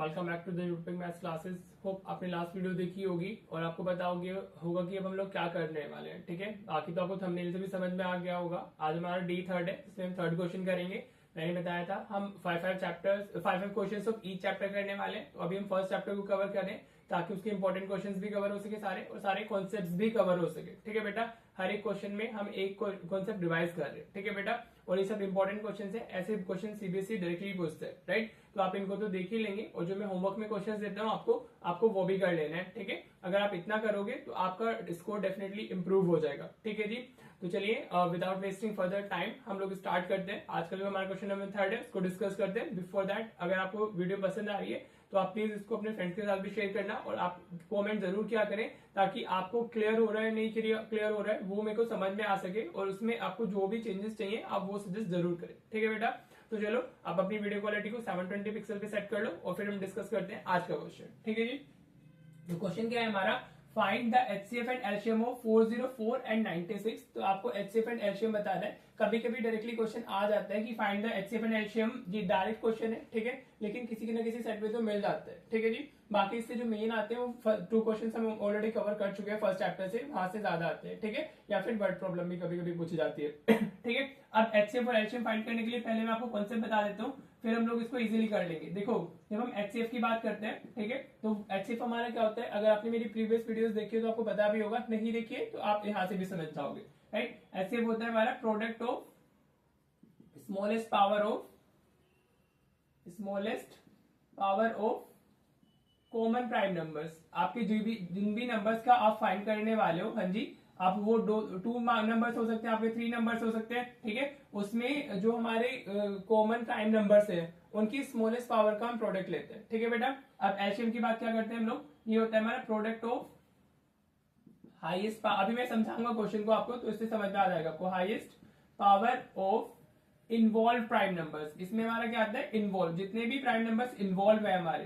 Welcome back to the YouTube maths classes. Hope आपने last video देखी होगी और आपको पता होगा कि अब हम लोग क्या करने वाले हैं। ठीक है, बाकी तो आपको थंबनेल से भी समझ में आ गया होगा। आज हमारा डे थर्ड है, इसमें हम थर्ड क्वेश्चन करेंगे। मैंने बताया था हम five question of each chapter करने वाले हैं। तो अभी हम फर्स्ट चैप्टर को कवर करें ताकि उसके इंपॉर्टेंट क्वेश्चंस भी कवर हो सके सारे, और सारे कॉन्सेप्ट्स भी कवर हो सके। ठीक है बेटा, हर एक क्वेश्चन में हम एक कॉन्सेप्ट रिवाइज कर रहे हैं। ठीक है बेटा, और ये सब इंपॉर्टेंट क्वेश्चन है, ऐसे क्वेश्चन सीबीएसई डायरेक्टली पूछते हैं, राइट। तो आप इनको तो देख ही लेंगे, और जो मैं होमवर्क में क्वेश्चन देता हूँ आपको वो भी कर लेना है। ठीक है, अगर आप इतना करोगे तो आपका स्कोर डेफिनेटली इंप्रूव हो जाएगा। ठीक है जी, तो चलिए विदाउट वेस्टिंग फर्दर टाइम हम लोग स्टार्ट करते हैं। आज का जो हमारा क्वेश्चन नंबर थर्ड है उसको डिस्कस करते हैं। बिफोर दैट, अगर आपको वीडियो पसंद आ रही है तो आप प्लीज इसको अपने फ्रेंड्स के साथ भी शेयर करना, और आप कमेंट जरूर किया करें ताकि आपको क्लियर हो रहा है नहीं क्लियर हो रहा है वो मेरे को समझ में आ सके, और उसमें आपको जो भी चेंजेस चाहिए आप वो सजेस्ट जरूर करें। ठीक है बेटा, तो चलो आप अपनी वीडियो क्वालिटी को 720 पिक्सल पे सेट कर लो और फिर हम डिस्कस करते हैं आज का क्वेश्चन। ठीक है जी, तो क्वेश्चन क्या है हमारा, find the HCF and LCM of 404 and 96। तो आपको एचसीएफ एंड एलसीएम बताना है। कभी कभी डायरेक्टली क्वेश्चन आ जाता है कि find the HCF and LCM, ये डायरेक्ट क्वेश्चन है। ठीक है, लेकिन किसी न किसी सेट में तो मिल जाता है। ठीक है जी, बाकी इससे जो मेन आते हैं वो टू क्वेश्चन हम ऑलरेडी कवर कर चुके हैं फर्स्ट चैप्टर से, वहां से ज्यादा आते हैं। ठीक है, या फिर वर्ड प्रॉब्लम भी कभी कभी पूछी जाती है। ठीक है, अब एचसीएफ और एलसीएम फाइंड करने के लिए पहले मैं आपको कॉन्सेप्ट बता देता हूँ, फिर हम लोग इसको इजीली कर लेंगे। देखो, जब हम एचसीएफ की बात करते हैं, ठीक है, तो एचसीएफ हमारा क्या होता है, अगर आपने मेरी प्रीवियस वीडियोस देखी है तो आपको पता भी होगा, नहीं देखिए तो आप यहाँ से भी समझ जाओगे। राइट, एचसीएफ होता है हमारा product of smallest power of common prime numbers. आपके जिन भी नंबर्स का आप फाइंड करने वाले हो, हाँ जी, आप वो टू नंबर्स हो सकते हैं, आपके 3 नंबर्स हो सकते हैं। ठीक है, उसमें जो हमारे कॉमन प्राइम नंबर्स है उनकी स्मॉलेस्ट पावर का हम प्रोडक्ट लेते हैं। ठीक है बेटा, अब एलसीएम की बात क्या करते हैं हम लोग, ये होता है हमारा प्रोडक्ट ऑफ हाईएस्ट, अभी मैं समझाऊंगा क्वेश्चन को आपको तो इससे समझ में आ जाएगा आपको। Highest power of involve prime numbers, इसमें हमारा क्या आता है, इन्वॉल्व, जितने भी प्राइम नंबर्स इन्वॉल्व है हमारे।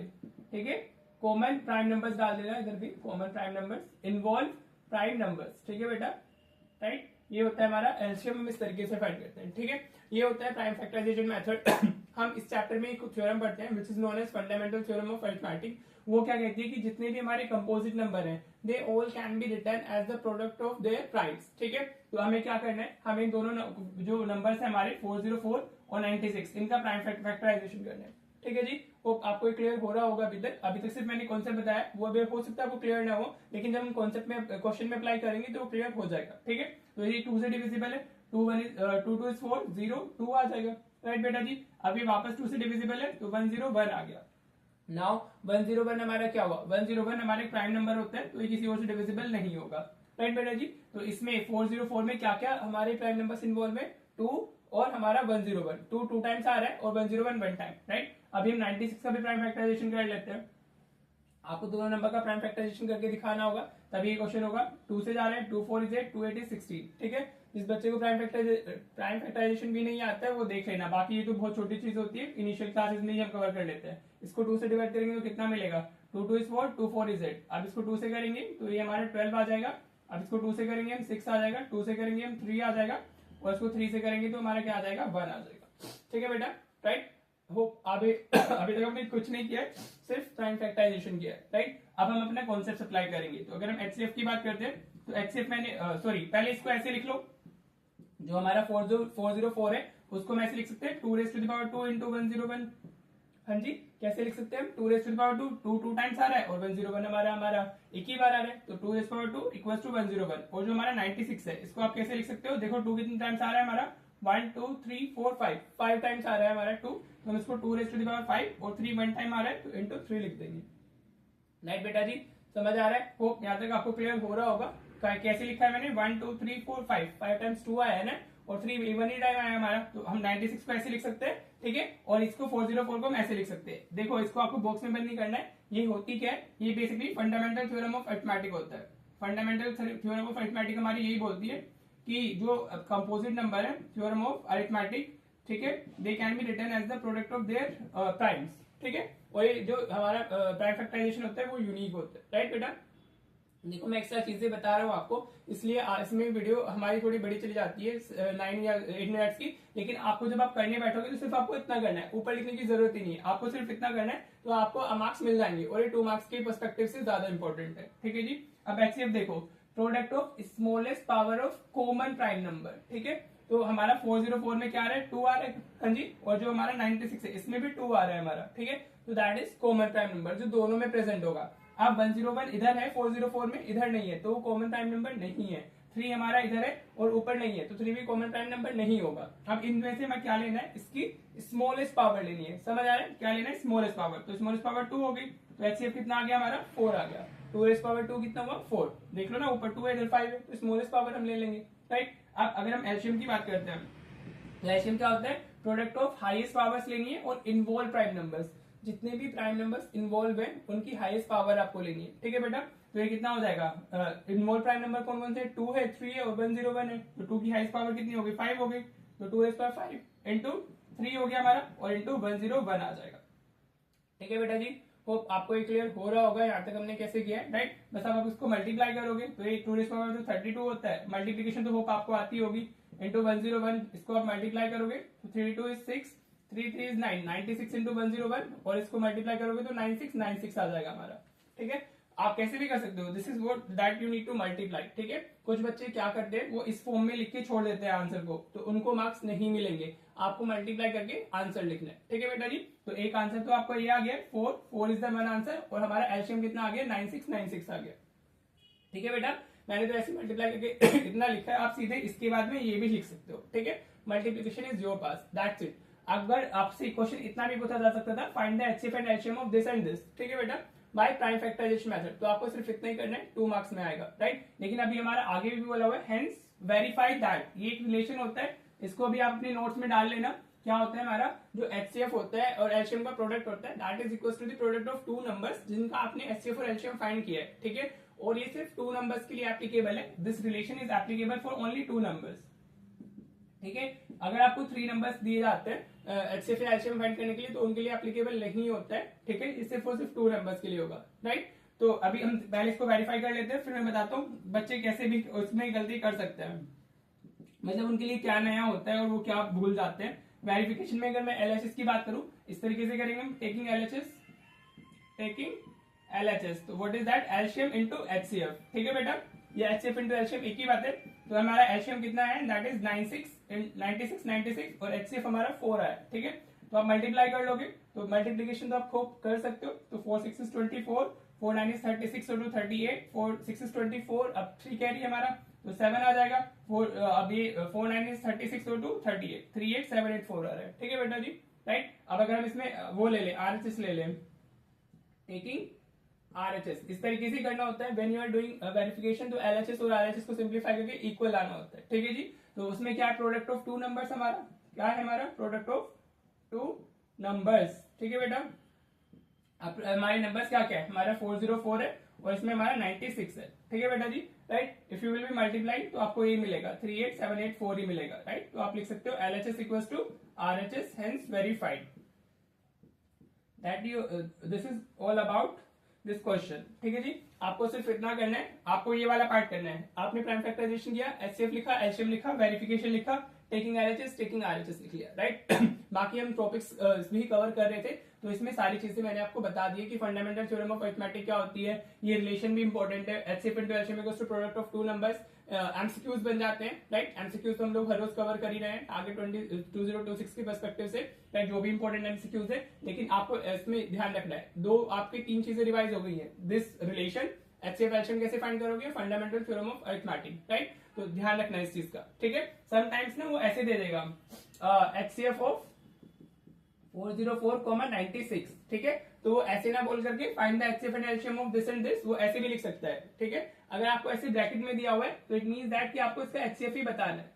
ठीक है, कॉमन प्राइम नंबर्स डाल देना इधर भी, common prime numbers, involve prime numbers. ठीक है बेटा, राइट, ये होता है हमारा एलसीएम, हम इस तरीके से फाइंड करते हैं। ठीक है, ये होता है प्राइम फैक्टराइजेशन मेथड। हम इस चैप्टर में एक थ्योरम पढ़ते हैं which is known as fundamental theorem of arithmetic. वो क्या कहती है कि जितने भी हमारे कंपोजिट नंबर हैं they all can be written as the product of their primes. ठीक है, तो हमें क्या करना है, हमें दोनों जो नंबर्स है हमारे 404 और 96, इनका प्राइम फैक्टराइजेशन करना है। ठीक है जी, होप आपको क्लियर हो रहा होगा। अभी तक सिर्फ मैंने कॉन्सेप्ट बताया, वो अभी हो सकता है आपको क्लियर ना हो, लेकिन जब हम कॉन्सेप्ट में क्वेश्चन में अप्लाई करेंगे तो वो क्लियर हो जाएगा। ठीक है, तो ये 2 से डिविजिबल है, 2 2 इज 4, 0 2 आ जाएगा। राइट बेटा जी, अभी वापस 2 से डिविजिबल है तो 101 आ गया। नाउ 101 हमारा क्या हुआ, 101 हमारे प्राइम नंबर होता है तो ये किसी और से डिविजिबल नहीं होगा। राइट बेटा जी, तो इसमें 404 में क्या क्या हमारे प्राइम नंबर इन्वॉल्व है, 2 और हमारा 101, 2 टाइम्स आ रहा है और 101 1 टाइम। राइट, अभी हम 96 का भी प्राइम फैक्टराइजेशन कर लेते हैं। आपको दोनों नंबर का प्राइम फैक्टराइजेशन करके दिखाना होगा, तभी ये क्वेश्चन होगा। 2 से जा रहे हैं, 2 4 इज 8, 2 8 इज 16। ठीक है, जिस बच्चे को प्राइम फैक्टराइजेशन भी नहीं आता है वो देख लेना, बाकी ये तो बहुत छोटी चीज होती है, इनिशियल क्लासेस में ही हम कवर कर लेते हैं। इसको 2 से डिवाइड करेंगे तो कितना मिलेगा, 2 2 इज 4, 2 4 इज 8। अब इसको 2 से करेंगे तो ये हमारा 12 आ जाएगा। अब इसको 2 से करेंगे हम 6 आ जाएगा, 2 से करेंगे हम 3 आ जाएगा, और इसको 3 से करेंगे तो हमारा क्या आ जाएगा, 1 आ जाएगा। ठीक है बेटा, राइट, होप अभी तक हमने कुछ नहीं किया, सिर्फ प्राइम फैक्टराइजेशन किया है। राइट, अब हम अपना कॉन्सेप्ट अप्लाई करेंगे। तो अगर हम एचसीएफ की बात करते हैं तो एचसीएफ मैंने पहले इसको ऐसे लिख लो, जो हमारा 404 है उसको मैं ऐसे लिख सकते हैं 2 raised to the power 2 into 101। हाँ जी, कैसे लिख सकते हैं हम, 2 raised to the power 2 2 times आ रहा है और 101 हमारा एक ही बार आ रहा है, तो 2 raised to the power 2 equals to 101। और जो हमारा 96 है इसको आप कैसे लिख सकते हो, देखो 2 कितने टाइम्स आ रहा है हमारा, 1 2 3 4 5 टाइम्स आ रहा है हमारा 2, तो हम इसको 2 raised to the power 5 और 3 1 टाइम आ रहा है तो इंटू 3 लिख देंगे। राइट बेटा जी, समझ आ रहा है, होप यहाँ तक आपको क्लियर हो रहा होगा। कैसे लिखा है मैंने, 1 2 3 4 5 टाइम्स 2 आया है ना, और 3 1 ही टाइम आया हमारा, तो हम 96 को ऐसे लिख सकते हैं। ठीक है, और इसको 404 को हम ऐसे लिख सकते हैं। देखो, इसको आपको बॉक्स में बंद नहीं करना है, ये होती क्या है, ये basically fundamental theorem of arithmetic होता है। फंडामेंटल थ्योरम ऑफ अरिथमेटिक हमारी यही बोलती है कि जो कंपोजिट नंबर है, थ्योरम ऑफ अरिथमेटिक, ठीक है, they can be written as the product of their primes. ठीक है, और ये जो हमारा प्राइम फैक्टराइजेशन होता है वो यूनिक होता है। राइट बेटा, देखो मैं एक्स्ट्रा चीजें बता रहा हूँ आपको, इसलिए इसमें वीडियो हमारी थोड़ी बड़ी चली जाती है 9 या 8 मिनट्स की, लेकिन आपको जब आप करने बैठोगे तो सिर्फ आपको इतना करना है, ऊपर लिखने की जरूरत ही नहीं है, आपको सिर्फ इतना करना है तो आपको मार्क्स मिल जाएंगे, और ये 2 मार्क्स के पर्सपेक्टिव से ज्यादा इंपॉर्टेंट है। ठीक है जी। अब एचसीएफ देखो, product of smallest power of common prime number. ठीक है, तो हमारा 404 में क्या आ रहा है, 2 आ रहा है, हाँ जी, और जो हमारा 96 है इसमें भी 2 आ रहा है हमारा। ठीक है, तो that is common prime number जो दोनों में प्रेजेंट होगा। अब 101 इधर है, 404 में इधर नहीं है, तो वो कॉमन प्राइम नंबर नहीं है। 3 हमारा इधर है और ऊपर नहीं है, तो 3 भी कॉमन प्राइम नंबर नहीं होगा। अब इनमें से मैं क्या लेना है, इसकी स्मॉलेस्ट पावर लेनी है, समझ आ रहा है, क्या लेना है, स्मॉलेस्ट पावर। तो स्मॉलेस्ट पावर 2 हो गई, तो एचसीएफ कितना आ गया हमारा, 4 आ गया। 2 रेज पावर 2 कितना हुआ, 4। देख लो ना, ऊपर 2 है इधर 5 है, तो स्मॉलेस्ट पावर हम ले लेंगे, राइट। अब अगर हम एलसीएम की बात करते हैं, तो एलसीएम क्या होता है, प्रोडक्ट ऑफ हाईएस्ट पावर्स लेनी है और इन्वॉल्व प्राइम नंबर्स, जितने भी प्राइम नंबर्स इन्वॉल्व है उनकी हाईएस्ट पावर आपको लेनी है। ठीक है बेटा, तो ये कितना हो जाएगा, इन्वॉल्व प्राइम नंबर कौन कौन से, 2 है, 3 है और 101 है, तो 2 की हाईएस्ट पावर कितनी होगी, 5 हो गई, तो 2 रेज पावर 5 इंटू 3 हो गया हमारा, और इंटू 101 आ जाएगा। ठीक है बेटा जी, होप आपको ये क्लियर हो रहा होगा, यहाँ तक हमने कैसे किया है, राइट। बस अब आप इसको मल्टीप्लाई करोगे तो ये 2 रेज पावर जो 32 होता है, मल्टीप्लीकेशन तो होप आपको आती होगी, इंटू 101, इसको आप मल्टीप्लाई करोगे तो 32 इज 6, 3 3 इज 9, 96 इंटू 101, और इसको मल्टीप्लाई करोगे तो 9696 आ जाएगा हमारा। ठीक है, आप कैसे भी कर सकते हो, this is what that you need to multiply. ठीक है, कुछ बच्चे क्या करते हैं, वो इस फॉर्म में लिख के छोड़ देते हैं आंसर को, तो उनको मार्क्स नहीं मिलेंगे, आपको मल्टीप्लाई करके आंसर लिखना है। ठीक है बेटा जी, तो एक आंसर तो आपको ये आ गया 4 इज द वन आंसर, और हमारा एलसीएम कितना आ गया, 9696 आ गया। ठीक है बेटा, मैंने तो ऐसे मल्टीप्लाई करके इतना लिखा है, आप सीधे इसके बाद में ये भी लिख सकते हो। ठीक है, multiplication is your pass, that's it. अगर आपसे क्वेश्चन इतना भी पूछा जा सकता था, find the HCF and LCM of this and this. ठीक है बेटा, बाय प्राइम फैक्टराइजेशन मेथड, तो आपको सिर्फ इतना ही करना है, 2 मार्क्स में आएगा, राइट। लेकिन अभी हमारा आगे भी बोला हुआ है, हेंस वेरीफाई दैट, ये एक रिलेशन होता है, इसको भी आप अपने नोट्स में डाल लेना। क्या होता है हमारा, जो एचसीएफ होता है और एलसीएम का प्रोडक्ट होता है, that is equal to the product of 2 numbers जिनका आपने एचसीएफ और एलसीएम फाइंड किया है। ठीक है, और ये सिर्फ 2 नंबर्स के लिए एप्लीकेबल है, this relation is applicable for only 2 numbers. ठीक है, अगर आपको 3 नंबर्स दिए जाते हैं एचसीएफ या एलसीएम फाइंड करने के लिए, तो उनके लिए एप्लीकेबल नहीं होता है। ठीक है, ये सिर्फ और सिर्फ 2 नंबर्स के लिए होगा, राइट। तो अभी हम पहले इसको वेरीफाई कर लेते हैं, फिर मैं बताता हूँ बच्चे कैसे भी उसमें गलती कर सकते हैं, मतलब उनके लिए क्या नया होता है और वो क्या भूल जाते हैं। वेरिफिकेशन में अगर मैं एलएचएस की बात करूं, इस तरीके से करेंगे हम, टेकिंग एलएचएस, तो what is that, LCM into HCF. ठीक है बेटा, ये एचसीएफ इनटू एलसीएम एक ही बात है। तो हमारा एलसीएम कितना है, दैट इज 96 और एचसीएफ हमारा 4 है। ठीक है, तो आप मल्टीप्लाई कर लोगे, तो मल्टीप्लीकेशन तो आप खूब कर सकते हो, तो 4 6 is 24, 4 9 is 36 और 2 38, 4 6 is 24, अब 3 कैरी हमारा, तो 7 आ जाएगा। अब ये 4 9 is 36 और 2 38, 3 8 7 8 4 आ रहा है। ठीक है बेटा जी, राइट। अब अगर हम इसमें वो ले लें, आरएचएस ले लें, टेकिंग आरएचएस, इस तरीके से करना होता है when you are doing verification, तो एलएचएस और आरएचएस को सिंप्लीफाई करके इक्वल लाना होता है। ठीक है जी, तो उसमें क्या है, प्रोडक्ट ऑफ 2 नंबर्स, हमारा क्या है, हमारा प्रोडक्ट ऑफ 2 नंबर्स। ठीक है बेटा, अब हमारे नंबर्स क्या क्या है, हमारा 404 है और इसमें हमारा 96 है। ठीक है बेटा जी, right. If you will be multiply तो आपको ये मिलेगा 38784 ही मिलेगा, राइट। तो आप लिख सकते हो LHS equals to RHS, hence verified that you, this is all about this question. ठीक है जी, आपको सिर्फ इतना करना है, आपको ये वाला पार्ट करना है। आपने प्राइम फैक्टराइजेशन किया, एचसीएफ लिखा, एलसीएम लिखा, वेरिफिकेशन लिखा, टेकिंग एलएचएस, टेकिंग आरएचएस लिख लिया, राइट। बाकी हम टॉपिक्स भी कवर कर रहे थे, तो इसमें सारी चीजें मैंने आपको बता दी है कि फंडामेंटल थ्योरम ऑफ अरिथमेटिक क्या होती है, ये रिलेशन भी इंपॉर्टेंट है, HCF into LCM equals to product of 2 numbers, MCQs बन जाते हैं, राइट। एमसीक्यूज तो हम लोग हर रोज कवर कर ही रहे हैं आगे 2026 के पर्सपेक्टिव से, राइट, जो भी इंपॉर्टेंट एमसीक्यूज है। लेकिन आपको इसमें ध्यान रखना है, 2 आपकी 3 चीजें रिवाइज हो गई है, दिस रिलेशन, एचसीएफ एलसीएम कैसे फाइंड करोगे, fundamental theorem of arithmetic, right. तो ध्यान रखना है इस चीज का, ठीक है। समटाइम्स ना वो ऐसे दे देगा एचसीएफ ऑफ 404, 96, ठीक है, तो वो ऐसे ना बोल करके find the HCF and LCM of this and this, वो ऐसे भी लिख सकता है। ठीक है, अगर आपको ऐसे ब्रैकेट में दिया हुआ है तो इट मींस दैट कि आपको इसका एचसीएफ ही बताना है,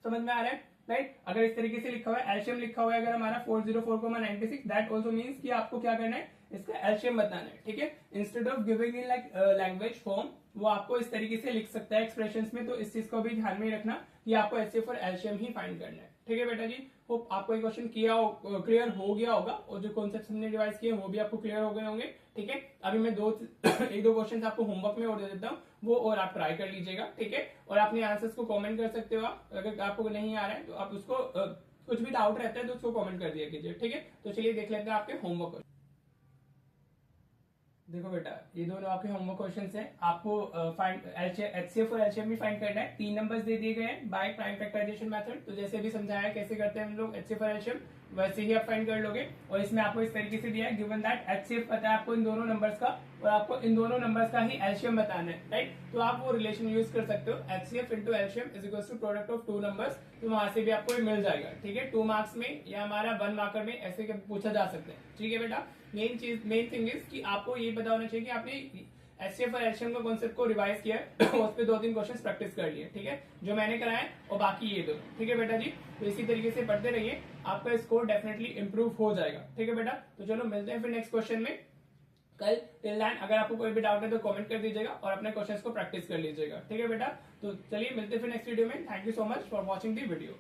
समझ में आ रहा है, राइट। अगर इस तरीके से लिखा हुआ है, एलसीएम लिखा हुआ है अगर हमारा 404, 96, दैट ऑल्सो मीन्स कि आपको क्या करना है, इसका एलसीएम बताना है। ठीक है, instead of giving in like language form, वो आपको इस तरीके से लिख सकता है एक्सप्रेशंस में। तो इस चीज को भी ध्यान में रखना कि आपको एचसीएफ और एलसीएम ही फाइंड करना है। ठीक है बेटा जी, होप आपको ये क्वेश्चन क्लियर हो गया होगा और जो कॉन्सेप्ट हमने रिवाइज किए वो भी आपको क्लियर हो गए होंगे। ठीक है, अभी मैं एक दो क्वेश्चन आपको होमवर्क में और दे देता हूँ, वो और आप ट्राई कर लीजिएगा। ठीक है, और अपने आंसर्स को कमेंट कर सकते हो आप, अगर आपको नहीं आ रहा है तो आप उसको कुछ भी डाउट रहता है तो उसको कमेंट कर दिया कीजिए। ठीक है, तो चलिए देख लेते हैं आपके होमवर्क। देखो बेटा, ये दोनों आपके होमवर्क क्वेश्चंस हैं। आपको फाइंड एचसीएफ और एलसीएम भी फाइंड करना है। 3 नंबर्स दे दिए गए हैं बाय प्राइम फैक्टराइजेशन मेथड। तो जैसे भी समझाया कैसे करते हैं हम लोग एचसीएफ और एलसीएम, वैसे ही आप फाइंड कर लोगे। और इसमें आपको इस तरीके से दिया है, गिवन दैट एचसीएफ पता है आपको इन दोनों नंबर्स का, और आपको इन दोनों नंबर्स का ही एलसीएम बताना है, राइट। तो आप वो रिलेशन यूज कर सकते हो, HCF into LCM is equal to product of 2 numbers. तो वहां से भी आपको ये मिल जाएगा। ठीक है, 2 मार्क्स में या हमारा 1 मार्कर में ऐसे पूछा जा सकता है। ठीक है बेटा, मेन थिंग इज कि आपको ये पता होना चाहिए कि आपने एचसीएफ और एलसीएम का कॉन्सेप्ट को रिवाइज किया है उस पर 2-3 क्वेश्चंस प्रैक्टिस कर लिए। ठीक है, जो मैंने कराया और बाकी ये दो। ठीक है बेटा जी, तो इसी तरीके से पढ़ते रहिए, आपका स्कोर डेफिनेटली इंप्रूव हो जाएगा। ठीक है बेटा, तो चलो मिलते हैं फिर नेक्स्ट क्वेश्चन में कल। टिल देन अगर आपको कोई भी डाउट है तो कमेंट कर दीजिएगा और अपने क्वेश्चंस को प्रैक्टिस कर लीजिएगा। ठीक है बेटा, तो चलिए मिलते हैं फिर नेक्स्ट वीडियो में। Thank you so much for watching the video.